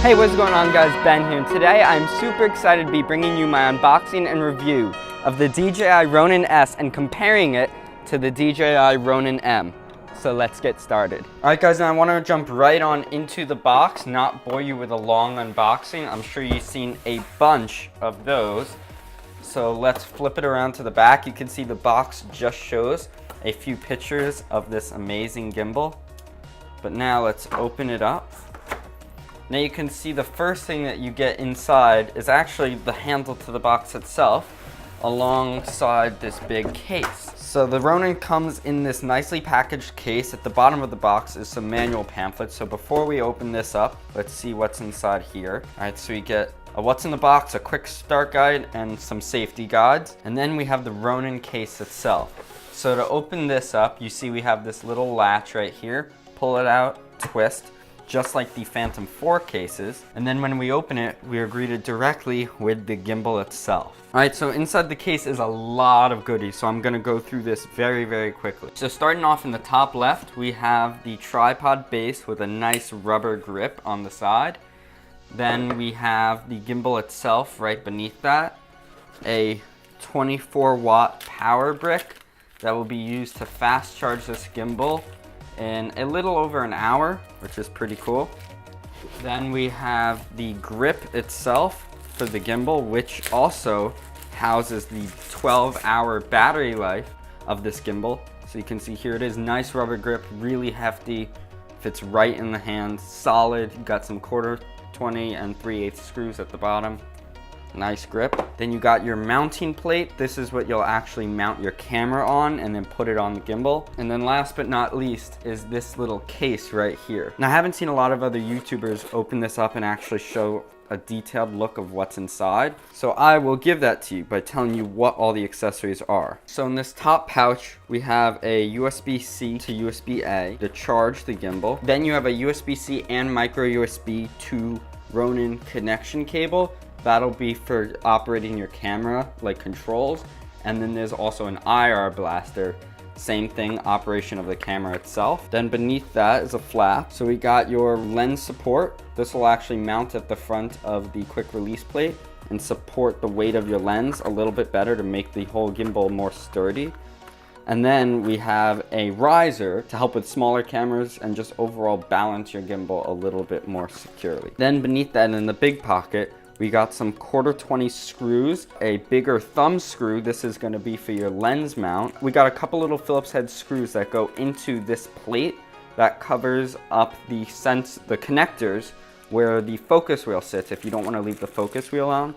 Hey, what's going on guys, Ben here, and today I'm super excited to be bringing you my unboxing and review of the DJI Ronin-s and comparing it to the DJI Ronin M. So let's get started. Alright guys, now I want to jump right on into the box, not bore you with a long unboxing. I'm sure you've seen a bunch of those. So let's flip it around to the back. You can see the box just shows a few pictures of this amazing gimbal. But now let's open it up. Now you can see the first thing that you get inside is actually the handle to the box itself alongside this big case. So the Ronin comes in this nicely packaged case. At the bottom of the box is some manual pamphlets. So before we open this up, let's see what's inside here. All right, so we get a what's in the box, a quick start guide, and some safety guides. And then we have the Ronin case itself. So to open this up, you see we have this little latch right here. Pull it out, twist, just like the Phantom 4 cases. And then when we open it, we are greeted directly with the gimbal itself. All right, so inside the case is a lot of goodies, so I'm gonna go through this very, very quickly. So starting off in the top left, we have the tripod base with a nice rubber grip on the side. Then we have the gimbal itself right beneath that. A 24-watt power brick that will be used to fast charge this gimbal in a little over an hour, which is pretty cool. Then we have the grip itself for the gimbal, which also houses the 12-hour battery life of this gimbal. So you can see here it is, nice rubber grip, really hefty, fits right in the hand, solid. You got some 1/4, 20, and 3/8 screws at the bottom. Nice grip. Then you got your mounting plate. This is what you'll actually mount your camera on and then put it on the gimbal. And then last but not least is this little case right here. Now I haven't seen a lot of other YouTubers open this up and actually show a detailed look of what's inside. So I will give that to you by telling you what all the accessories are. So in this top pouch, we have a USB-C to USB-A to charge the gimbal. Then you have a USB-C and micro USB to Ronin connection cable. That'll be for operating your camera, like controls. And then there's also an IR blaster. Same thing, operation of the camera itself. Then beneath that is a flap. So we got your lens support. This will actually mount at the front of the quick release plate and support the weight of your lens a little bit better to make the whole gimbal more sturdy. And then we have a riser to help with smaller cameras and just overall balance your gimbal a little bit more securely. Then beneath that in the big pocket, we got some 1/4 20 screws, a bigger thumb screw. This is going to be for your lens mount. We got a couple little Phillips head screws that go into this plate that covers up the connectors where the focus wheel sits if you don't want to leave the focus wheel on.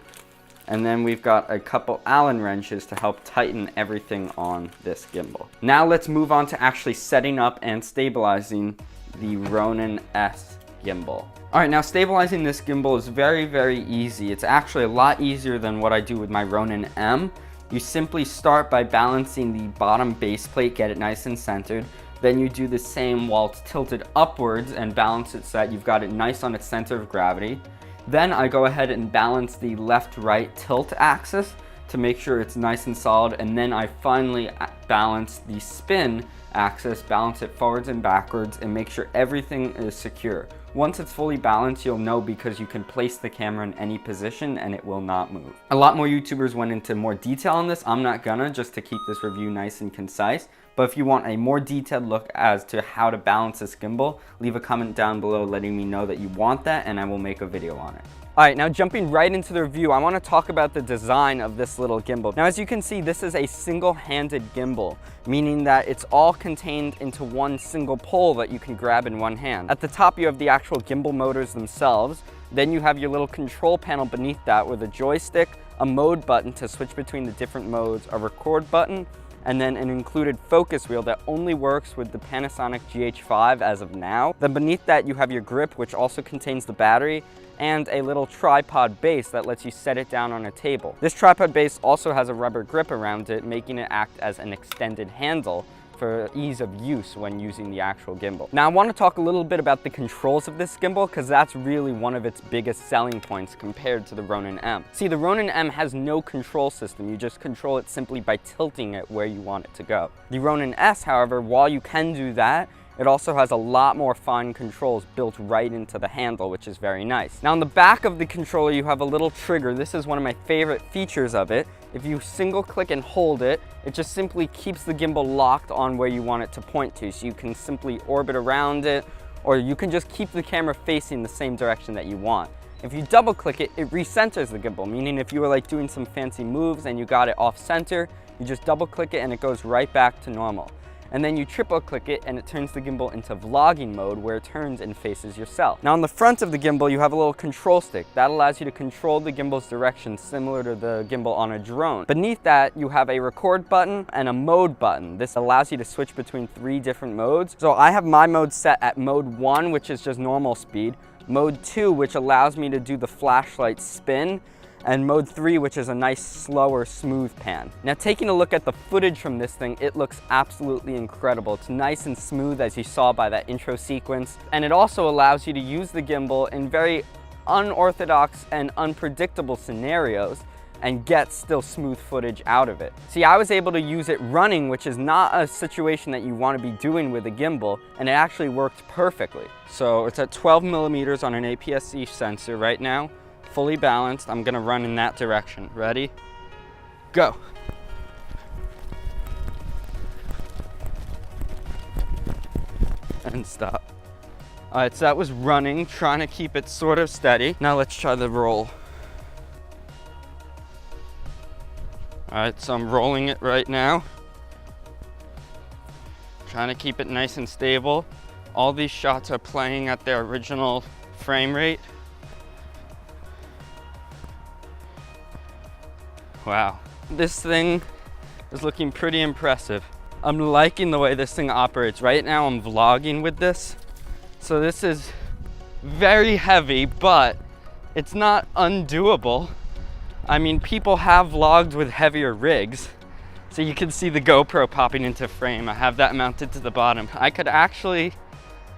And then we've got a couple Allen wrenches to help tighten everything on this gimbal. Now let's move on to actually setting up and stabilizing the Ronin-s gimbal. All right, now stabilizing this gimbal is very, very easy. It's actually a lot easier than what I do with my Ronin M. You simply start by balancing the bottom base plate, get it nice and centered. Then you do the same while it's tilted upwards and balance it so that you've got it nice on its center of gravity. Then I go ahead and balance the left-right tilt axis to make sure it's nice and solid. And then I finally balance the spin axis, balance it forwards and backwards, and make sure everything is secure. Once it's fully balanced, you'll know because you can place the camera in any position and it will not move. A lot more YouTubers went into more detail on this. I'm not gonna, just to keep this review nice and concise. But if you want a more detailed look as to how to balance this gimbal, leave a comment down below letting me know that you want that and I will make a video on it. All right, now jumping right into the review, I want to talk about the design of this little gimbal. Now, as you can see, this is a single-handed gimbal, meaning that it's all contained into one single pole that you can grab in one hand. At the top, you have the actual gimbal motors themselves. Then you have your little control panel beneath that with a joystick, a mode button to switch between the different modes, a record button, and then an included focus wheel that only works with the Panasonic GH5 as of now. Then beneath that, you have your grip, which also contains the battery, and a little tripod base that lets you set it down on a table. This tripod base also has a rubber grip around it, making it act as an extended handle for ease of use when using the actual gimbal. Now I want to talk a little bit about the controls of this gimbal because that's really one of its biggest selling points compared to the Ronin M. See, the Ronin M has no control system. You just control it simply by tilting it where you want it to go. The Ronin S, however, while you can do that, It also has a lot more fine controls built right into the handle, which is very nice. Now on the back of the controller, you have a little trigger. This is one of my favorite features of it. If you single click and hold it, it just simply keeps the gimbal locked on where you want it to point to. So you can simply orbit around it, or you can just keep the camera facing the same direction that you want. If you double click it, it recenters the gimbal, meaning if you were like doing some fancy moves and you got it off center, you just double click it and it goes right back to normal. And then you triple click it and it turns the gimbal into vlogging mode, where it turns and faces yourself. Now on the front of the gimbal, you have a little control stick. That allows you to control the gimbal's direction, similar to the gimbal on a drone. Beneath that, you have a record button and a mode button. This allows you to switch between 3 different modes. So I have my mode set at mode 1, which is just normal speed, mode 2, which allows me to do the flashlight spin, and mode 3, which is a nice, slower, smooth pan. Now taking a look at the footage from this thing, it looks absolutely incredible. It's nice and smooth, as you saw by that intro sequence. And it also allows you to use the gimbal in very unorthodox and unpredictable scenarios and get still smooth footage out of it. See, I was able to use it running, which is not a situation that you want to be doing with a gimbal, and it actually worked perfectly. So it's at 12 millimeters on an APS-C sensor right now. Fully balanced. I'm gonna run in that direction. Ready? Go. And stop. All right, so that was running, trying to keep it sort of steady. Now let's try the roll. All right, so I'm rolling it right now. Trying to keep it nice and stable. All these shots are playing at their original frame rate. Wow, this thing is looking pretty impressive. I'm liking the way this thing operates. Right now I'm vlogging with this. So this is very heavy, but it's not undoable. I mean, people have vlogged with heavier rigs. So you can see the GoPro popping into frame. I have that mounted to the bottom. I could actually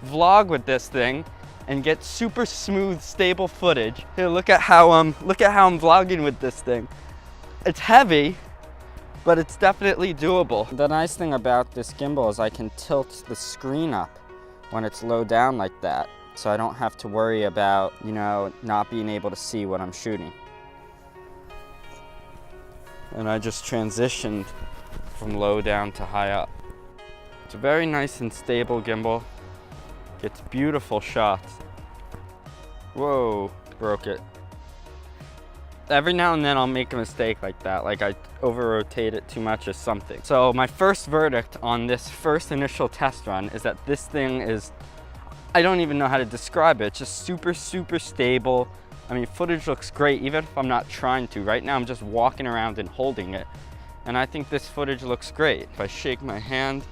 vlog with this thing and get super smooth, stable footage. Here, look at how I'm vlogging with this thing. It's heavy, but it's definitely doable. The nice thing about this gimbal is I can tilt the screen up when it's low down like that, so I don't have to worry about, you know, not being able to see what I'm shooting. And I just transitioned from low down to high up. It's a very nice and stable gimbal. Gets beautiful shots. Whoa, broke it. Every now and then I'll make a mistake like that, like I over-rotate it too much or something. So my first verdict on this first initial test run is that this thing is, I don't even know how to describe it. It's just super, super stable. I mean, footage looks great, even if I'm not trying to. Right now I'm just walking around and holding it. And I think this footage looks great. If I shake my hand,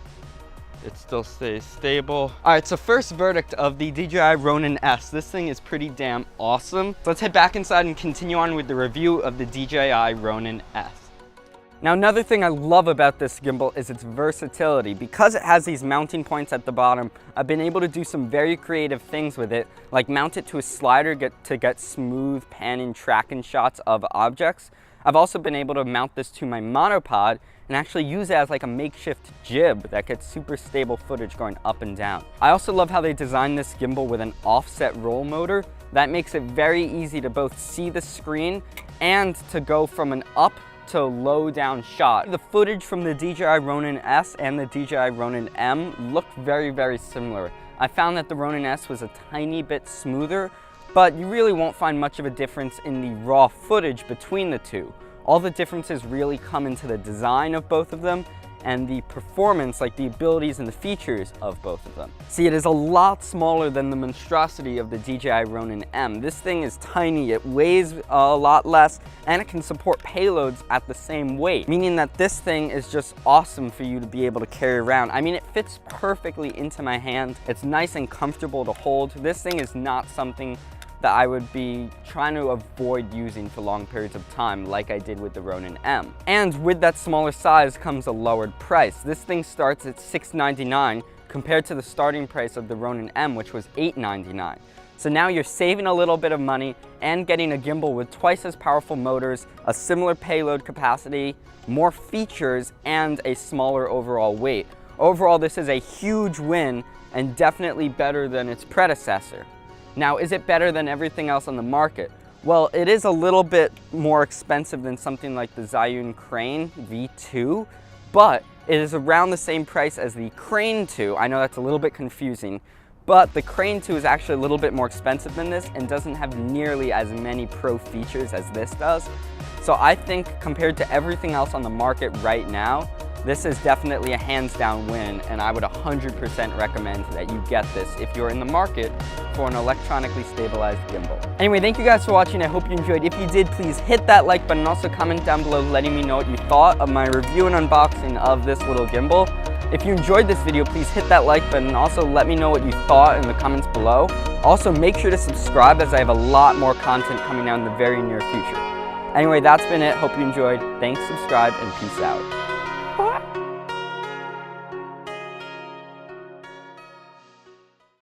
it still stays stable. All right, so first verdict of the DJI Ronin-s. This thing is pretty damn awesome. So let's head back inside and continue on with the review of the DJI Ronin-s. Now, another thing I love about this gimbal is its versatility. Because it has these mounting points at the bottom, I've been able to do some very creative things with it, like mount it to a slider to get smooth panning tracking shots of objects. I've also been able to mount this to my monopod and actually use it as like a makeshift jib that gets super stable footage going up and down. I also love how they designed this gimbal with an offset roll motor. That makes it very easy to both see the screen and to go from an up to low down shot. The footage from the DJI Ronin-s and the DJI Ronin-m look very, very similar. I found that the Ronin-s was a tiny bit smoother, but you really won't find much of a difference in the raw footage between the two. All the differences really come into the design of both of them and the performance, like the abilities and the features of both of them. See, it is a lot smaller than the monstrosity of the DJI Ronin-m. This thing is tiny, it weighs a lot less, and it can support payloads at the same weight, meaning that this thing is just awesome for you to be able to carry around. I mean, it fits perfectly into my hand. It's nice and comfortable to hold. This thing is not something that I would be trying to avoid using for long periods of time like I did with the Ronin-m. And with that smaller size comes a lowered price. This thing starts at $699 compared to the starting price of the Ronin-m, which was $899. So now you're saving a little bit of money and getting a gimbal with twice as powerful motors, a similar payload capacity, more features, and a smaller overall weight. Overall, this is a huge win and definitely better than its predecessor. Now, is it better than everything else on the market? Well, it is a little bit more expensive than something like the Zhiyun Crane V2, but it is around the same price as the Crane 2. I know that's a little bit confusing, but the Crane 2 is actually a little bit more expensive than this and doesn't have nearly as many pro features as this does. So I think compared to everything else on the market right now, this is definitely a hands down win, and I would 100% recommend that you get this if you're in the market for an electronically stabilized gimbal. Anyway, thank you guys for watching. I hope you enjoyed. If you did, please hit that like button and also comment down below letting me know what you thought of my review and unboxing of this little gimbal. If you enjoyed this video, please hit that like button and also let me know what you thought in the comments below. Also, make sure to subscribe as I have a lot more content coming out in the very near future. Anyway, that's been it. Hope you enjoyed. Thanks, subscribe, and peace out.